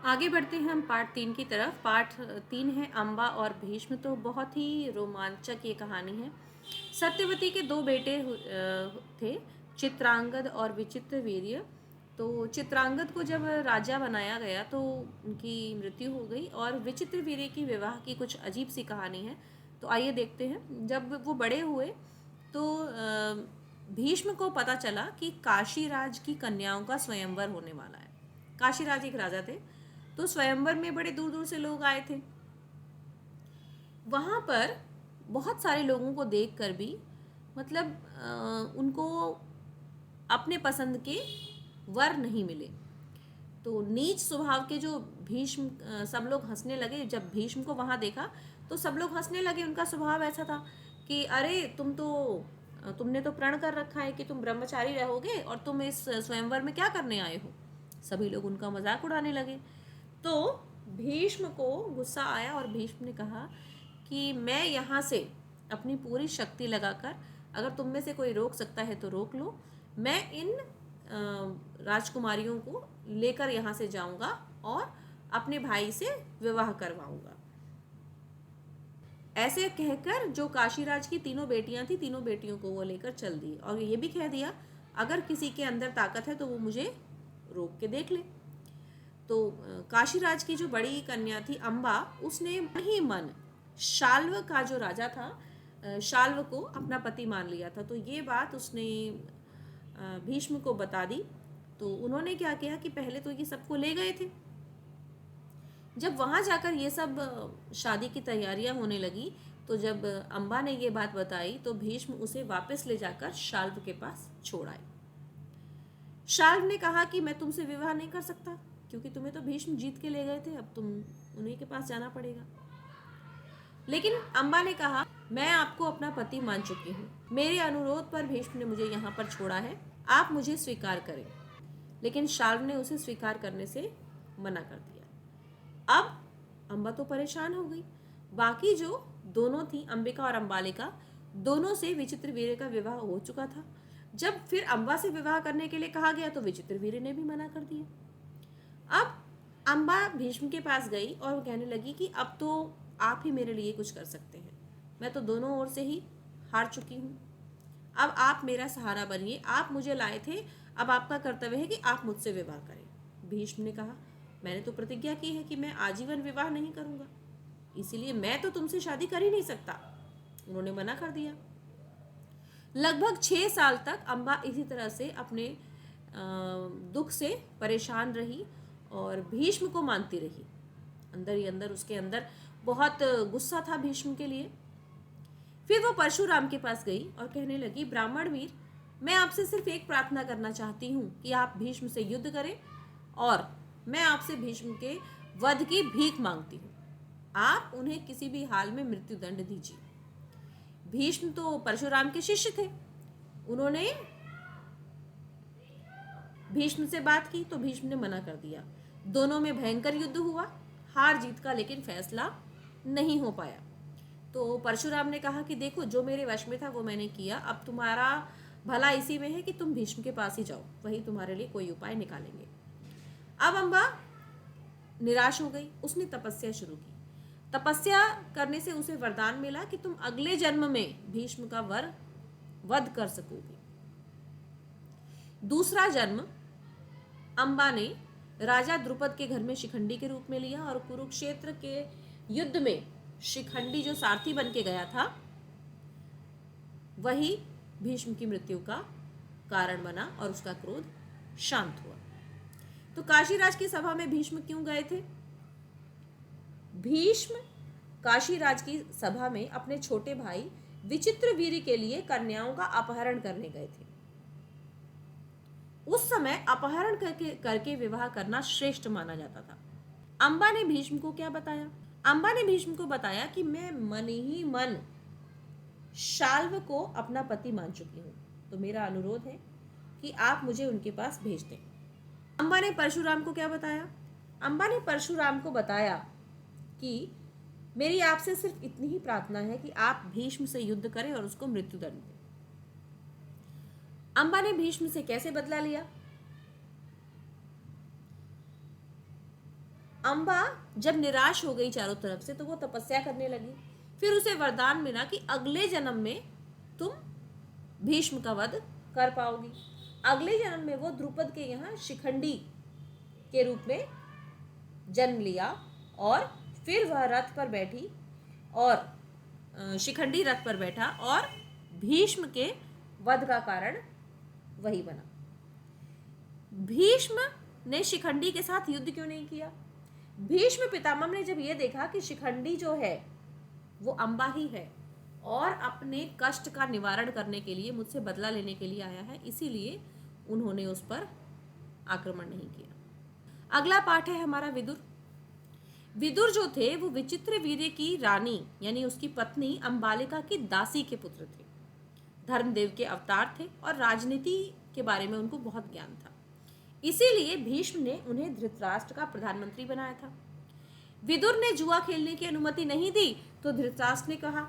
आगे बढ़ते हैं हम पार्ट 3 की तरफ। पार्ट 3 है अम्बा और भीष्म। तो बहुत ही रोमांचक ये कहानी है। सत्यवती के दो बेटे थे, चित्रांगद और विचित्र वीर्य। तो चित्रांगद को जब राजा बनाया गया तो उनकी मृत्यु हो गई, और विचित्र वीर्य की विवाह की कुछ अजीब सी कहानी है। तो आइए देखते हैं। जब वो बड़े हुए तो भीष्म को पता चला कि काशीराज की कन्याओं का स्वयंवर होने वाला है। काशीराज एक राजा थे, तो स्वयंवर में बड़े दूर दूर से लोग आए थे। वहाँ पर बहुत सारे लोगों को देखकर भी मतलब उनको अपने पसंद के वर नहीं मिले। तो नीच स्वभाव के जो भीष्म, सब लोग हंसने लगे। जब भीष्म को वहाँ देखा तो सब लोग हंसने लगे। उनका स्वभाव ऐसा था कि अरे तुमने तो प्रण कर रखा है कि तुम ब्रह्मचारी रहोगे, और तुम इस स्वयंवर में क्या करने आए हो। सभी लोग उनका मजाक उड़ाने लगे। तो भीष्म को गुस्सा आया और भीष्म ने कहा कि मैं यहाँ से अपनी पूरी शक्ति लगाकर, अगर तुम में से कोई रोक सकता है तो रोक लो, मैं इन राजकुमारियों को लेकर यहाँ से जाऊंगा और अपने भाई से विवाह करवाऊंगा। ऐसे कहकर जो काशीराज की तीनों बेटियां थी, तीनों बेटियों को वो लेकर चल दी, और ये भी कह दिया अगर किसी के अंदर ताकत है तो वो मुझे रोक के देख ले। तो काशीराज की जो बड़ी कन्या थी अम्बा, उसने मन ही मन शाल्व का जो राजा था, शाल्व को अपना पति मान लिया था। तो ये बात उसने भीष्म को बता दी। तो उन्होंने क्या किया कि पहले तो ये सबको ले गए थे। जब वहाँ जाकर ये सब शादी की तैयारियां होने लगी, तो जब अम्बा ने ये बात बताई तो भीष्म उसे वापस ले जाकर शाल्व के पास छोड़ आए। शाल्व ने कहा कि मैं तुमसे विवाह नहीं कर सकता, क्योंकि तुम्हें तो भीष्म जीत के ले गए थे, अब तुम उन्हीं के पास जाना पड़ेगा। लेकिन अम्बा ने कहा मैं आपको अपना पति मान चुकी हूँ, मेरे अनुरोध पर भीष्म ने मुझे यहाँ पर छोड़ा है, आप मुझे स्वीकार करें। लेकिन शाल्व ने उसे स्वीकार करने से मना कर दिया। अब अम्बा तो परेशान हो गई। बाकी जो दोनों थी, अंबिका और अम्बालिका, दोनों से विचित्र वीर्य का विवाह हो चुका था। जब फिर अम्बा से विवाह करने के लिए कहा गया तो विचित्र वीर्य ने भी मना कर दिया। अब अम्बा भीष्म के पास गई और वो कहने लगी कि अब तो आप ही मेरे लिए कुछ कर सकते हैं, मैं तो दोनों ओर से ही हार चुकी हूँ, अब आप मेरा सहारा बनिए, आप मुझे लाए थे, अब आपका कर्तव्य है कि आप मुझसे विवाह करें। भीष्म ने कहा मैंने तो प्रतिज्ञा की है कि मैं आजीवन विवाह नहीं करूंगा, इसीलिए मैं तो तुमसे शादी कर ही नहीं सकता। उन्होंने मना कर दिया। लगभग 6 साल तक अम्बा इसी तरह से अपने दुख से परेशान रही और भीष्म को मानती रही। अंदर ही अंदर उसके अंदर बहुत गुस्सा था भीष्म के लिए। फिर वो परशुराम के पास गई और कहने लगी ब्राह्मण वीर, मैं आपसे सिर्फ एक प्रार्थना करना चाहती हूँ कि आप भीष्म से युद्ध करें, और मैं आपसे भीष्म के वध की भीख मांगती हूँ, आप उन्हें किसी भी हाल में मृत्युदंड दीजिए। भीष्म तो परशुराम के शिष्य थे। उन्होंने भीष्म से बात की तो भीष्म ने मना कर दिया। दोनों में भयंकर युद्ध हुआ, हार जीत का लेकिन फैसला नहीं हो पाया। तो परशुराम ने कहा कि देखो, जो मेरे वश में था वो मैंने किया, अब तुम्हारा भला इसी में है कि तुम भीष्म के पास ही जाओ, वही तुम्हारे लिए कोई उपाय निकालेंगे। अब अम्बा निराश हो गई। उसने तपस्या शुरू की। तपस्या करने से उसे वरदान मिला कि तुम अगले जन्म में भीष्म का वध कर सकोगे। दूसरा जन्म अम्बा ने राजा द्रुपद के घर में शिखंडी के रूप में लिया, और कुरुक्षेत्र के युद्ध में शिखंडी जो सारथी बन के गया था वही भीष्म की मृत्यु का कारण बना और उसका क्रोध शांत हुआ। तो काशीराज की सभा में भीष्म क्यों गए थे? भीष्म काशीराज की सभा में अपने छोटे भाई विचित्र वीर्य के लिए कन्याओं का अपहरण करने गए थे। उस समय अपहरण करके विवाह करना श्रेष्ठ माना जाता था। अम्बा ने भीष्म को क्या बताया? अम्बा ने भीष्म को बताया कि मैं मन ही मन शाल्व को अपना पति मान चुकी हूँ, तो मेरा अनुरोध है कि आप मुझे उनके पास भेज दें। अम्बा ने परशुराम को क्या बताया? अम्बा ने परशुराम को बताया कि मेरी आपसे सिर्फ इतनी ही प्रार्थना है कि आप भीष्म से युद्ध करें और उसको मृत्युदंड दें। अम्बा ने भीष्म से कैसे बदला लिया? अम्बा जब निराश हो गई चारों तरफ से तो वो तपस्या करने लगी। फिर उसे वरदान मिला कि अगले जन्म में तुम भीष्म का वध कर पाओगी। अगले जन्म में वो द्रुपद के यहाँ शिखंडी के रूप में जन्म लिया और फिर वह रथ पर बैठी और शिखंडी रथ पर बैठा और भीष्म के वध का कारण वही बना। भीष्म ने शिखंडी के साथ युद्ध क्यों नहीं किया? भीष्म पितामह ने जब यह देखा कि शिखंडी जो है वो अम्बा ही है और अपने कष्ट का निवारण करने के लिए, मुझसे बदला लेने के लिए आया है, इसीलिए उन्होंने उस पर आक्रमण नहीं किया। अगला पाठ है हमारा विदुर। विदुर जो थे वो विचित्र वीर्य की रानी यानी उसकी पत्नी अंबालिका की दासी के पुत्र थे। धर्मदेव के अवतार थे और राजनीति के बारे में उनको बहुत ज्ञान था। इसीलिए भीष्म ने उन्हें धृतराष्ट्र का प्रधानमंत्री बनाया था। विदुर ने जुआ खेलने की अनुमति नहीं दी तो धृतराष्ट्र ने कहा,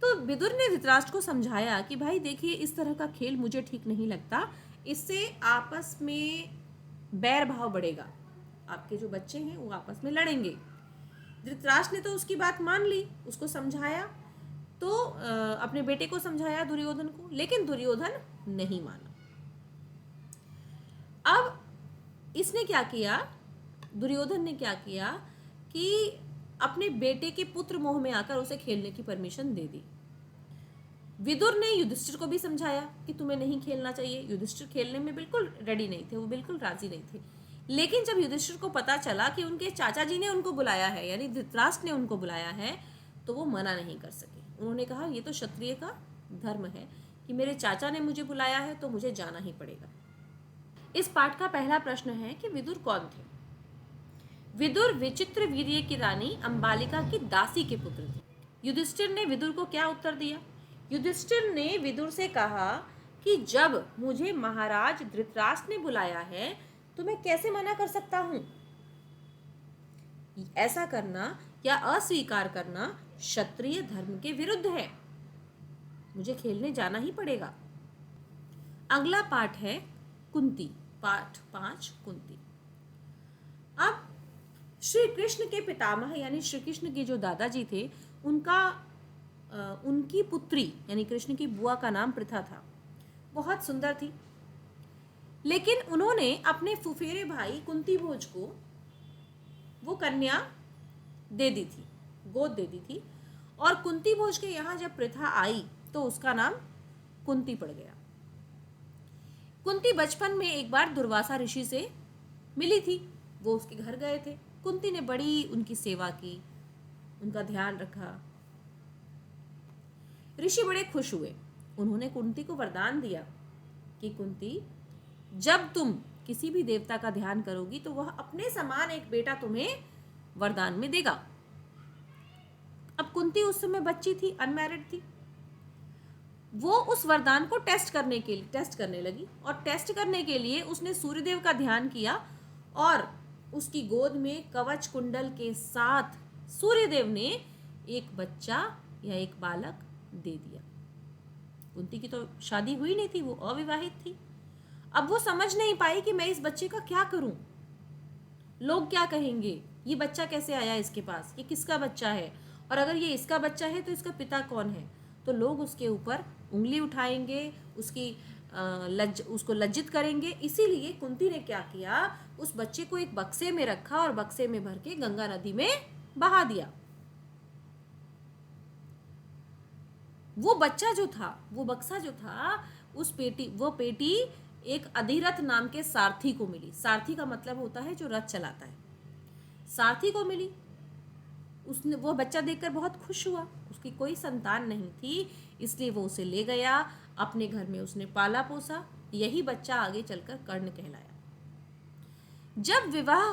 तो विदुर ने धृतराष्ट्र को समझाया कि भाई देखिए, इस तरह का खेल मुझे ठीक नहीं लगता, इससे आपस में बैर भाव बढ़ेगा, आपके जो बच्चे हैं वो आपस में लड़ेंगे। धृतराष्ट्र ने तो उसकी बात मान ली, उसको समझाया, तो अपने बेटे को समझाया दुर्योधन को, लेकिन दुर्योधन नहीं माना। अब इसने क्या किया, दुर्योधन ने क्या किया कि अपने बेटे के पुत्र मोह में आकर उसे खेलने की परमिशन दे दी। विदुर ने युधिष्ठिर को भी समझाया कि तुम्हें नहीं खेलना चाहिए। युधिष्ठिर खेलने में बिल्कुल रेडी नहीं थे, वो बिल्कुल राजी नहीं थे। लेकिन जब युधिष्ठिर को पता चला कि उनके चाचा जी ने उनको बुलाया है, यानी धृतराष्ट्र ने उनको बुलाया है, तो वो मना नहीं कर सके। उन्होंने कहा ये तो क्षत्रिय का धर्म है कि मेरे चाचा ने मुझे बुलाया है तो मुझे जाना ही पड़ेगा। इस पाठ का पहला प्रश्न है कि विदुर कौन थे? विदुर विचित्र वीर्य की रानी अंबालिका की दासी के पुत्र थे। युधिष्ठिर ने विदुर को क्या उत्तर दिया? युधिष्ठिर ने विदुर से कहा कि जब मुझे महाराज धृतराष्ट्र ने बुलाया है तो मैं कैसे मना कर सकता हूं? ऐसा करना या अस्वीकार करना क्षत्रिय धर्म के विरुद्ध है, मुझे खेलने जाना ही पड़ेगा। अगला पाठ है कुंती, पाठ 5 कुंती। अब श्री कृष्ण के पितामह यानी श्री कृष्ण के जो दादाजी थे, उनकी पुत्री यानी कृष्ण की बुआ का नाम पृथा था। बहुत सुंदर थी, लेकिन उन्होंने अपने फुफेरे भाई कुंती भोज को वो कन्या दे दी थी, गोद दे दी थी। और कुंती भोज के यहाँ जब पृथा आई तो उसका नाम कुंती पड़ गया। कुंती बचपन में एक बार दुर्वासा ऋषि से मिली थी, वो उसके घर गए थे। कुंती ने बड़ी उनकी सेवा की, उनका ध्यान रखा। ऋषि बड़े खुश हुए। उन्होंने कुंती को वरदान दिया कि कुंती, जब तुम किसी भी देवता का ध्यान करोगी तो वह अपने समान एक बेटा तुम्हें वरदान में देगा। अब कुंती उस समय बच्ची थी, अनमैरिड थी। वो उस वरदान को टेस्ट करने लगी और टेस्ट करने के लिए उसने सूर्यदेव का ध्यान किया और उसकी गोद में कवच कुंडल के साथ सूर्यदेव ने एक बच्चा या एक बालक दे दिया। कुंती की तो शादी हुई नहीं थी, वो अविवाहित थी। अब वो समझ नहीं पाई कि मैं इस बच्चे का क्या करूं, लोग क्या कहेंगे, ये बच्चा कैसे आया इसके पास, ये किसका बच्चा है, और अगर ये इसका बच्चा है तो इसका पिता कौन है। तो लोग उसके ऊपर उंगली उठाएंगे, उसको लज्जित करेंगे। इसीलिए कुंती ने क्या किया, उस बच्चे को एक बक्से में रखा और बक्से में भर के गंगा नदी में बहा दिया। वो बच्चा जो था, वो बक्सा जो था, वो पेटी एक अधिरथ नाम के सारथी को मिली। सारथी का मतलब होता है जो रथ चलाता है। सारथी को मिली। उसने वो बच्चा देखकर बहुत खुश हुआ। उसकी कोई संतान नहीं थी, इसलिए वो उसे ले गया, अपने घर में उसने पाला पोसा। यही बच्चा आगे चलकर कर्ण कहलाया। जब विवाह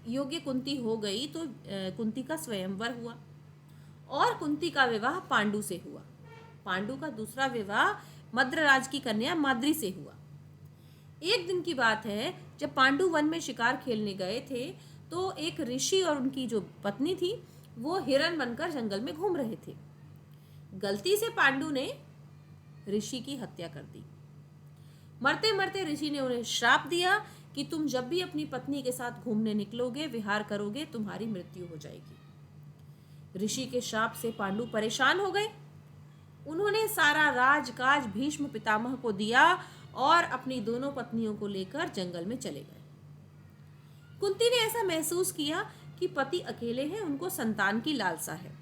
योग्य कुंती हो गई तो कुंती का स्वयंवर हुआ और कुंती का विवाह पांडु से हुआ। पांडु का दूसरा विवाह मद्रराज की कन्या माद्री से हुआ। एक दिन की बात है, जब पांडु वन में शिकार खेलने गए थे तो एक ऋषि और उनकी जो पत्नी थी वो हिरण बनकर जंगल में घूम रहे थे। गलती से पांडु ने ऋषि की हत्या कर दी। मरते मरते ऋषि ने उन्हें श्राप दिया कि तुम जब भी अपनी पत्नी के साथ घूमने निकलोगे, विहार करोगे, तुम्हारी मृत्यु हो जाएगी। ऋषि के श्राप से पांडु परेशान हो गए। उन्होंने सारा राजकाज भीष्म पितामह को दिया और अपनी दोनों पत्नियों को लेकर जंगल में चले गए। कुंती ने ऐसा महसूस किया कि पति अकेले हैं, उनको संतान की लालसा है,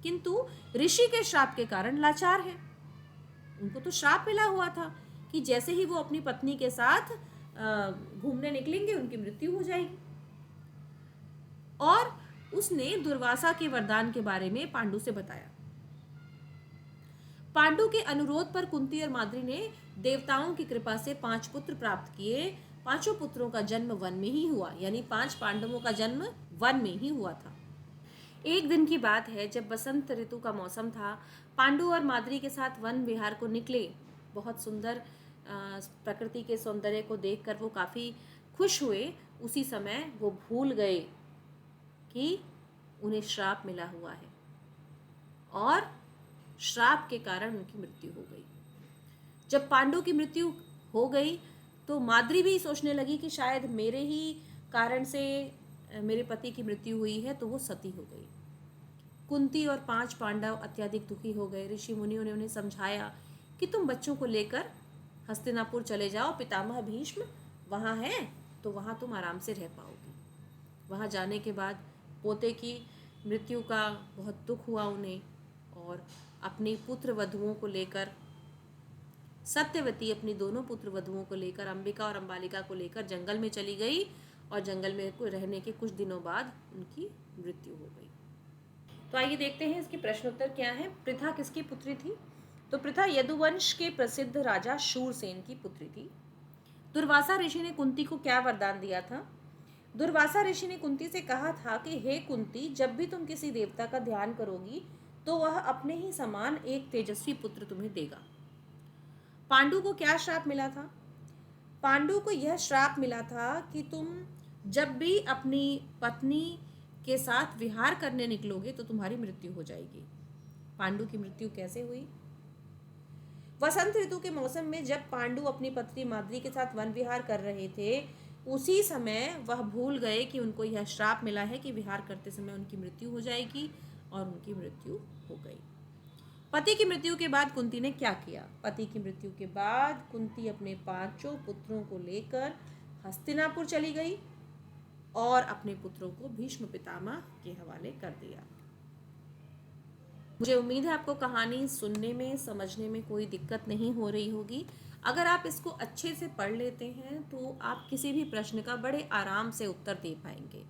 किंतु ऋषि के श्राप के कारण लाचार है। उनको तो श्राप मिला हुआ था कि जैसे ही वो अपनी पत्नी के साथ घूमने निकलेंगे उनकी मृत्यु हो जाएगी। और उसने दुर्वासा के वरदान के बारे में पांडु से बताया। पांडु के अनुरोध पर कुंती और माद्री ने देवताओं की कृपा से 5 पुत्र प्राप्त किए। 5 पुत्रों का जन्म वन में ही हुआ, यानी 5 पांडवों का जन्म वन में ही हुआ था। एक दिन की बात है, जब बसंत ऋतु का मौसम था, पांडु और माद्री के साथ वन विहार को निकले। बहुत सुंदर प्रकृति के सौंदर्य को देखकर वो काफ़ी खुश हुए। उसी समय वो भूल गए कि उन्हें श्राप मिला हुआ है और श्राप के कारण उनकी मृत्यु हो गई। जब पांडु की मृत्यु हो गई तो माद्री भी सोचने लगी कि शायद मेरे ही कारण से मेरे पति की मृत्यु हुई है, तो वो सती हो गई। कुंती और 5 पांडव अत्यधिक दुखी हो गए। ऋषि मुनियों ने उन्हें समझाया कि तुम बच्चों को लेकर हस्तिनापुर चले जाओ, पितामह भीष्म वहाँ हैं, तो वहाँ तुम आराम से रह पाओगे। वहाँ जाने के बाद पोते की मृत्यु का बहुत दुख हुआ उन्हें, और अपनी पुत्र वधुओं को लेकर, सत्यवती अपनी दोनों पुत्र वधुओं को लेकर, अंबिका और अंबालिका को लेकर जंगल में चली गई, और जंगल में रहने के कुछ दिनों बाद उनकी मृत्यु हो गई। तो आइए देखते हैं इसके प्रश्न उत्तर क्या है। पृथा किसकी पुत्री थी? तो पृथा यदुवंश के प्रसिद्ध राजा शूरसेन की पुत्री थी। दुर्वासा ऋषि ने कुंती को क्या वरदान दिया था? दुर्वासा ऋषि ने कुंती से कहा था कि हे कुंती, जब भी तुम किसी देवता का ध्यान करोगी तो वह अपने ही समान एक तेजस्वी पुत्र तुम्हें देगा। पांडु को क्या श्राप मिला था? पांडु को यह श्राप मिला था कि तुम जब भी अपनी पत्नी के साथ विहार करने निकलोगे तो तुम्हारी मृत्यु हो जाएगी। पांडु की मृत्यु कैसे हुई? वसंत ऋतु के मौसम में जब पांडु अपनी पत्नी माद्री के साथ वन विहार कर रहे थे, उसी समय वह भूल गए कि उनको यह श्राप मिला है कि विहार करते समय उनकी मृत्यु हो जाएगी, और उनकी मृत्यु हो गई। पति की मृत्यु के बाद कुंती ने क्या किया? पति की मृत्यु के बाद कुंती अपने 5 पुत्रों को लेकर हस्तिनापुर चली गई और अपने पुत्रों को भीष्म पितामह के हवाले कर दिया। मुझे उम्मीद है आपको कहानी सुनने में, समझने में कोई दिक्कत नहीं हो रही होगी। अगर आप इसको अच्छे से पढ़ लेते हैं तो आप किसी भी प्रश्न का बड़े आराम से उत्तर दे पाएंगे।